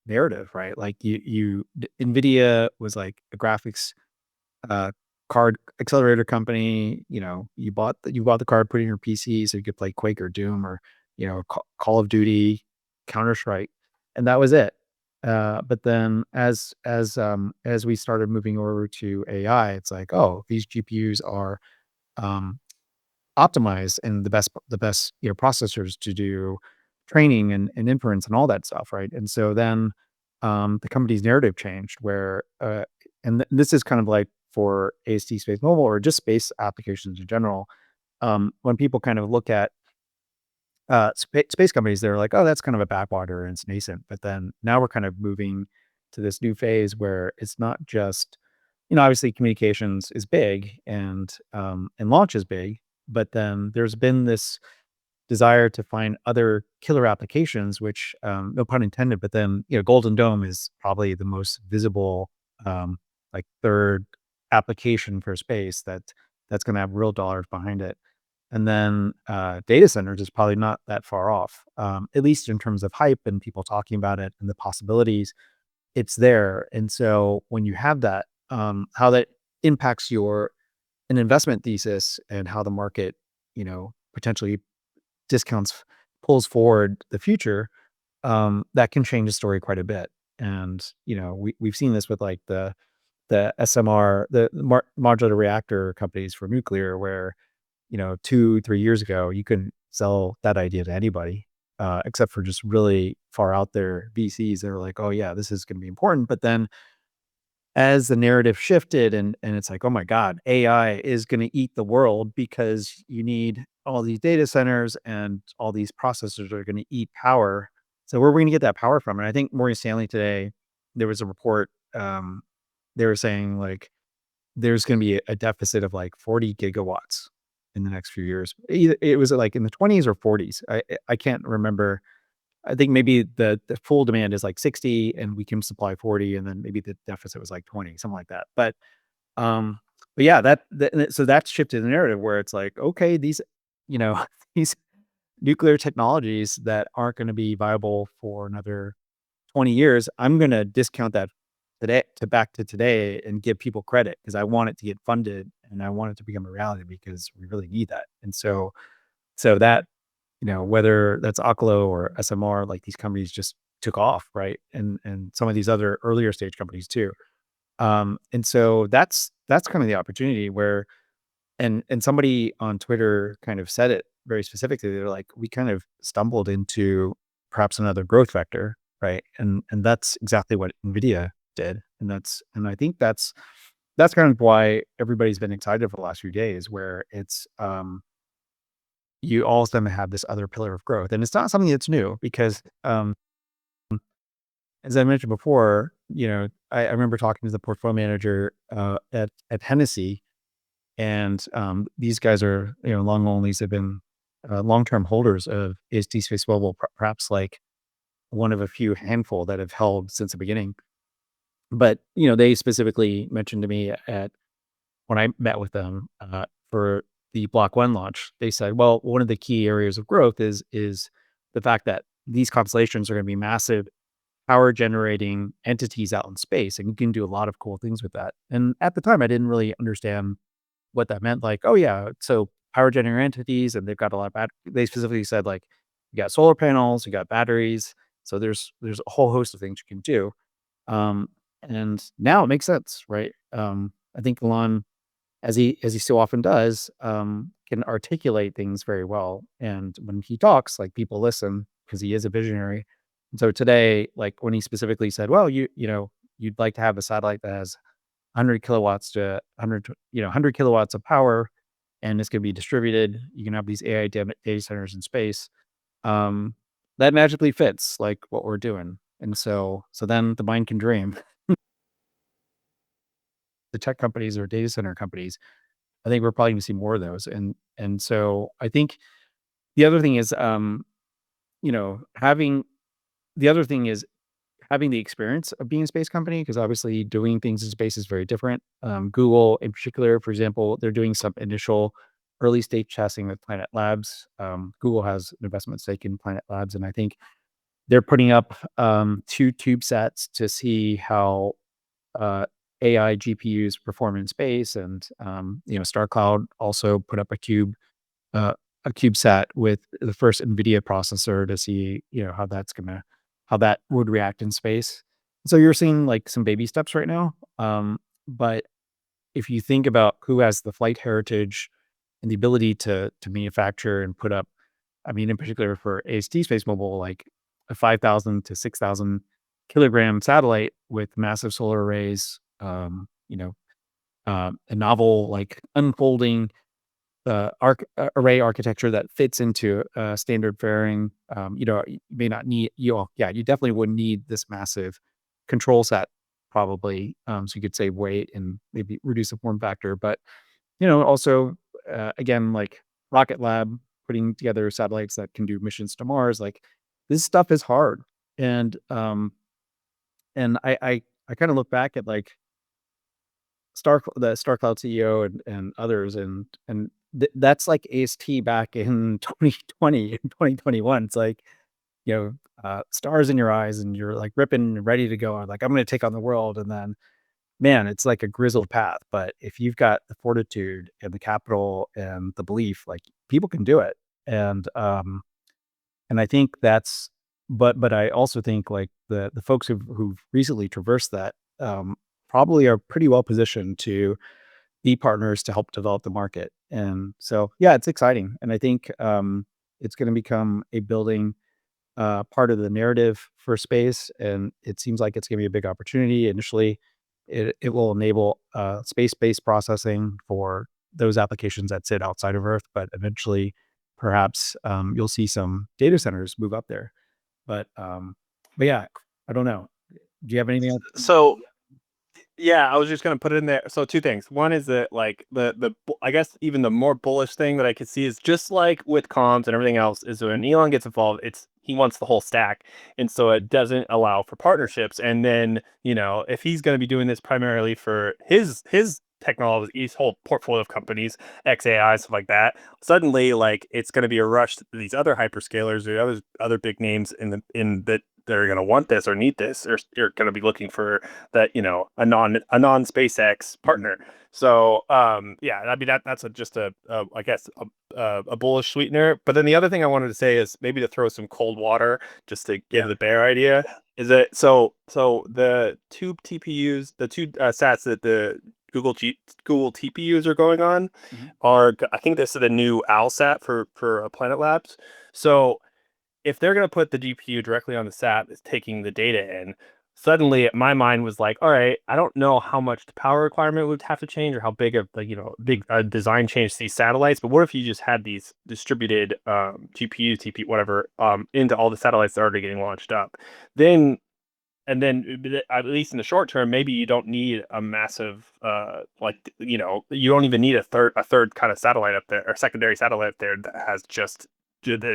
narrative, right? Like NVIDIA was like a graphics uh, card accelerator company. You bought the card, put it in your PC so you could play Quake or Doom or Call of Duty, Counter Strike, and that was it. But then as we started moving over to AI, it's like, oh, these GPUs are um, optimized and the best processors to do training and inference and all that stuff, right? And so then the company's narrative changed where this is kind of like for AST Space Mobile or just space applications in general. When people kind of look at space companies, they're like, oh, that's kind of a backwater and it's nascent. But then now we're kind of moving to this new phase where it's not just, obviously communications is big and launch is big, but then there's been this desire to find other killer applications, which no pun intended, but then Golden Dome is probably the most visible like third application for space that's going to have real dollars behind it. And then data centers is probably not that far off, at least in terms of hype and people talking about it and the possibilities. It's there. And so when you have that, how that impacts your an investment thesis and how the market, potentially discounts pulls forward the future, that can change the story quite a bit. And we've seen this with like the SMR, modular reactor companies for nuclear, where 2-3 years ago you couldn't sell that idea to anybody, except for just really far out there VCs. They were like, oh yeah, this is going to be important. But then as the narrative shifted, and it's like, oh my God, AI is going to eat the world because you need all these data centers and all these processors are going to eat power. So where are we going to get that power from? And I think Morgan Stanley today, there was a report. They were saying like there's going to be a deficit of like 40 gigawatts in the next few years. Either it was like in the 20s or 40s. I can't remember. I think maybe the full demand is like 60 and we can supply 40, and then maybe the deficit was like 20, something like that. Um, but yeah, so that's shifted the narrative where it's like, okay, these, you know, these nuclear technologies that aren't going to be viable for another 20 years, I'm going to discount that today to back to today and give people credit because I want it to get funded and I want it to become a reality because we really need that. And so that, whether that's Oklo or SMR, like these companies just took off, right? And some of these other earlier stage companies too. And so that's kind of the opportunity where, and somebody on Twitter kind of said it very specifically. They're like, we kind of stumbled into perhaps another growth vector, right? And that's exactly what NVIDIA did. And I think that's kind of why everybody's been excited for the last few days, where it's you all of a sudden have this other pillar of growth. And it's not something that's new because as I mentioned before, I remember talking to the portfolio manager at Hennessy, and these guys are long onlys. Have been long-term holders of AST Space Mobile, perhaps like one of a few handful that have held since the beginning. But they specifically mentioned to me at when I met with them for the Block One launch. They said, well, one of the key areas of growth is the fact that these constellations are going to be massive power generating entities out in space, and you can do a lot of cool things with that. And at the time, I didn't really understand what that meant. Like, oh yeah, so power generating entities, and they've got a lot of they specifically said like, you got solar panels, you got batteries. So there's a whole host of things you can do. And now it makes sense, right? I think Elon, as he so often does, can articulate things very well. And when he talks, like people listen because he is a visionary. And so today, like when he specifically said, well, you'd like to have a satellite that has 100 kilowatts to 100 kilowatts of power, and it's going to be distributed. You can have these AI data centers in space. That magically fits like what we're doing. And so then the mind can dream. The tech companies or data center companies, I think we're probably going to see more of those. And so I think the other thing is, having the other thing is having the experience of being a space company, because obviously doing things in space is very different. Google, in particular, for example, they're doing some initial early stage testing with Planet Labs. Google has an investment stake in Planet Labs, and I think they're putting up 2 CubeSats to see how AI GPUs perform in space. And StarCloud also put up a CubeSat with the first NVIDIA processor to see how that would react in space. So you're seeing like some baby steps right now. But if you think about who has the flight heritage and the ability to manufacture and put up, I mean, in particular for AST Space Mobile, like a 5,000 to 6,000 kilogram satellite with massive solar arrays, a novel like unfolding array architecture that fits into standard fairing. You may not need you definitely wouldn't need this massive control set probably. So you could save weight and maybe reduce the form factor. But also again, like Rocket Lab putting together satellites that can do missions to Mars, like this stuff is hard. And I kind of look back at like the StarCloud CEO and others, and that's like AST back in 2020 and 2021. It's like, stars in your eyes and you're like ripping and ready to go. And like, I'm going to take on the world. And then, man, it's like a grizzled path. But if you've got the fortitude and the capital and the belief, like people can do it. And I think but I also think like the folks who've recently traversed that, probably are pretty well positioned to be partners to help develop the market. And so, yeah, it's exciting. And I think it's going to become a building part of the narrative for space. And it seems like it's going to be a big opportunity. Initially, it will enable space-based processing for those applications that sit outside of Earth, but eventually, perhaps you'll see some data centers move up there. But yeah, I don't know. Do you have anything else? So yeah, I was just gonna put it in there. So two things. One is that like I guess even the more bullish thing that I could see is just like with comms and everything else is when Elon gets involved, he wants the whole stack, and so it doesn't allow for partnerships. And then if he's going to be doing this primarily for his technology, his whole portfolio of companies, XAI stuff like that, suddenly like it's going to be a rush to these other hyperscalers or other big names in that they're going to want this or need this, or you're going to be looking for that a non SpaceX partner. So yeah, I mean that's just I guess a bullish sweetener. But then the other thing I wanted to say is maybe to throw some cold water just to give the bear idea is that so the two TPUs, the two sats that the Google TPUs are going on are, I think this is the new OwlSat for Planet Labs. So if they're going to put the GPU directly on the SAT that's taking the data in, suddenly my mind was like, all right, I don't know how much the power requirement would have to change or how big of big design change to these satellites. But what if you just had these distributed GPU, TPU, whatever, into all the satellites that are already getting launched up? Then at least in the short term, maybe you don't need a massive you don't even need a third kind of satellite up there or secondary satellite up there that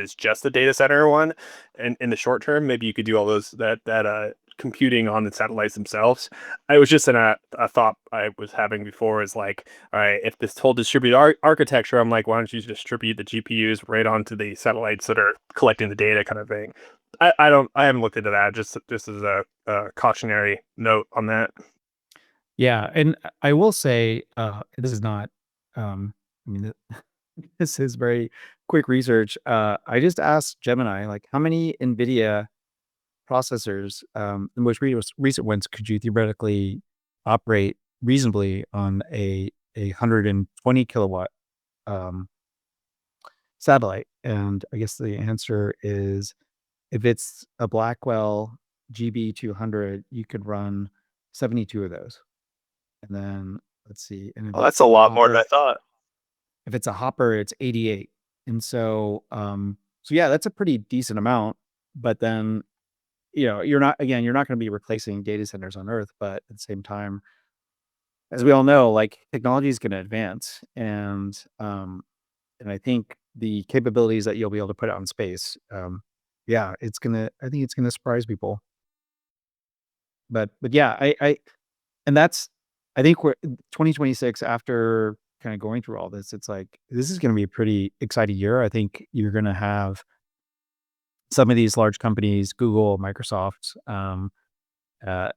is just a data center one. And in the short term, maybe you could do all those that computing on the satellites themselves. I was just in a thought I was having before is like, all right, if this whole distributed architecture, I'm like, why don't you distribute the GPUs right onto the satellites that are collecting the data kind of thing. I haven't looked into that. Just as a cautionary note on that. Yeah, and I will say, this is not, I mean, this is very quick research. I just asked Gemini, like, how many NVIDIA processors, the most recent ones, could you theoretically operate reasonably on a 120 kilowatt um, satellite? And I guess the answer is, if it's a Blackwell GB200, you could run 72 of those. And then let's see. And Well, that's a lot more than I thought. if it's a Hopper, it's 88. And so, so yeah, that's a pretty decent amount. But then, you're not going to be replacing data centers on Earth. But at the same time, as we all know, like, technology is going to advance, and I think the capabilities that you'll be able to put out in space, yeah, I think it's gonna surprise people. But yeah, and that's, I think we're 2026, after kind of going through all this, it's like, this is gonna be a pretty exciting year. I think you're gonna have some of these large companies, Google, Microsoft, uh,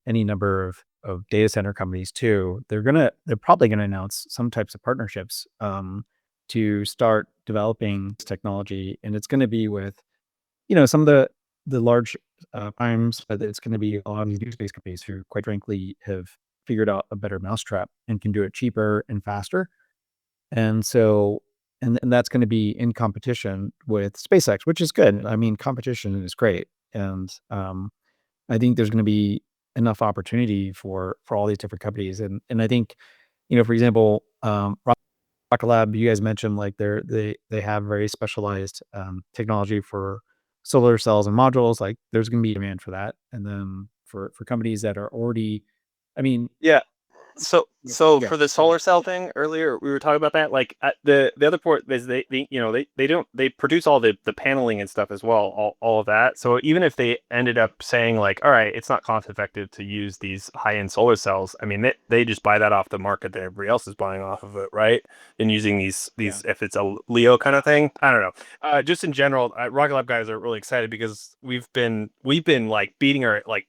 any number of data center companies too. They're probably gonna announce some types of partnerships, to start developing this technology, and it's gonna be with, some of the large primes, but it's gonna be a lot of these new space companies who, quite frankly, have figured out a better mousetrap and can do it cheaper and faster. And so, and that's gonna be in competition with SpaceX, which is good. I mean, competition is great. And I think there's gonna be enough opportunity for all these different companies. And I think, for example, Rocket Lab, you guys mentioned, like, they have very specialized technology for solar cells and modules. Like, there's gonna be demand for that. And then for companies that are already, I mean, Yeah. So yeah, for the solar cell thing earlier, we were talking about that. Like the other port is they produce all the paneling and stuff as well, all of that. So even if they ended up saying like, all right, it's not cost effective to use these high end solar cells. I mean, they just buy that off the market that everybody else is buying off of it, right? And using these if it's a Leo kind of thing. I don't know. Just in general, Rocket Lab guys are really excited because we've been like beating our like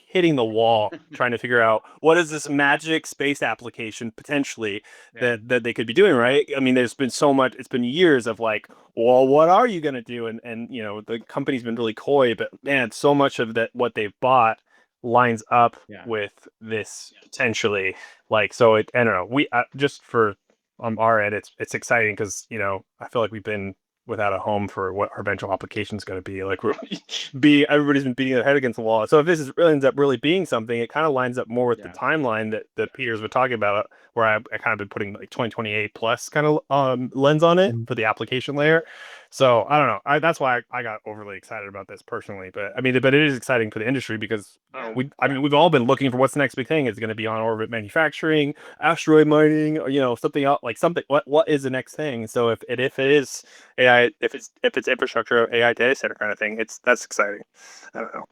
hitting the wall trying to figure out what is this magic space application potentially that they could be doing, right? I mean, there's been so much, it's been years of like, well, what are you going to do? And the company's been really coy, but man, so much of that what they've bought lines up Yeah. with this potentially. Like, so it, I don't know. We just for on our end, it's exciting because I feel like we've been without a home for what our eventual application is going to be. Like, everybody's been beating their head against the wall. So if this is really ends up really being something, it kind of lines up more with the Yeah. timeline that Peter's been talking about, where I kind of been putting like 2028 plus kind of lens on it for the application layer. So I don't know. That's why I got overly excited about this personally. But I mean, but it is exciting for the industry because we've all been looking for what's the next big thing. Is it going to be on orbit manufacturing, asteroid mining, or something else like something. What is the next thing? So if it is AI, if it's infrastructure, AI data center kind of thing, that's exciting. I don't know.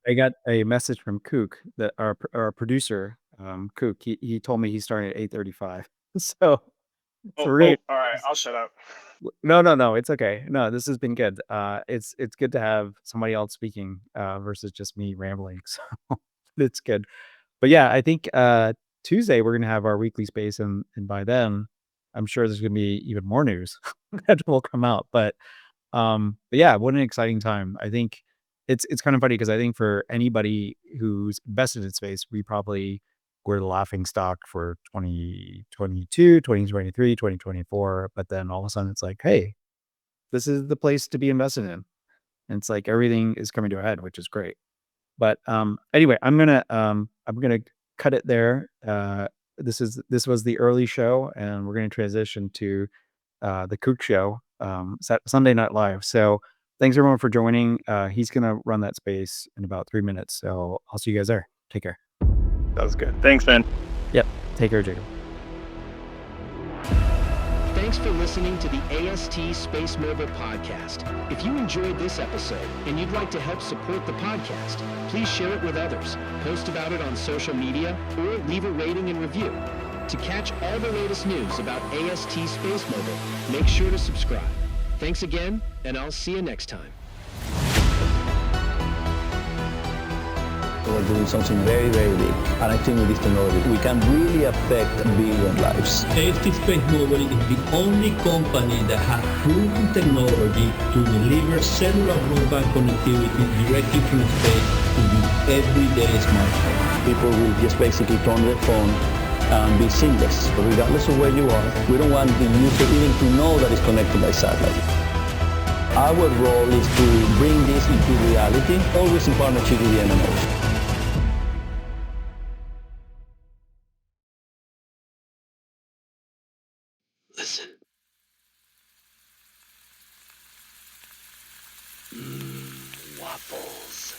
I got a message from Kook, that our producer, Kook. He told me he's starting at 8:35. So Oh, we're gonna. all right. I'll shut up. No, it's okay. No, this has been good. It's good to have somebody else speaking versus just me rambling. So it's good. But yeah, I think Tuesday we're gonna have our weekly space, and by then I'm sure there's gonna be even more news that will come out. But yeah, what an exciting time. I think it's kind of funny because I think for anybody who's invested in space, we probably were the laughing stock for 2022, 2023, 2024. But then all of a sudden it's like, hey, this is the place to be invested in. And it's like everything is coming to a head, which is great. But anyway, I'm gonna cut it there. This was the early show, and we're gonna transition to the Kook show, Sunday Night Live. So thanks everyone for joining. He's gonna run that space in about 3 minutes. So I'll see you guys there. Take care. That was good. Thanks, man. Yep. Take care, Jacob. Thanks for listening to the AST Space Mobile podcast. If you enjoyed this episode and you'd like to help support the podcast, please share it with others, post about it on social media, or leave a rating and review. To catch all the latest news about AST Space Mobile, make sure to subscribe. Thanks again, and I'll see you next time. We're doing something very, very big. And I think with this technology, we can really affect billion lives. AST Space Mobile is the only company that has proven technology to deliver cellular broadband connectivity directly from space to the everyday smartphone. People will just basically turn their phone and be seamless, regardless of where you are. We don't want the user even to know that it's connected by satellite. Our role is to bring this into reality, always in partnership with the MNOs. Listen. Waffles.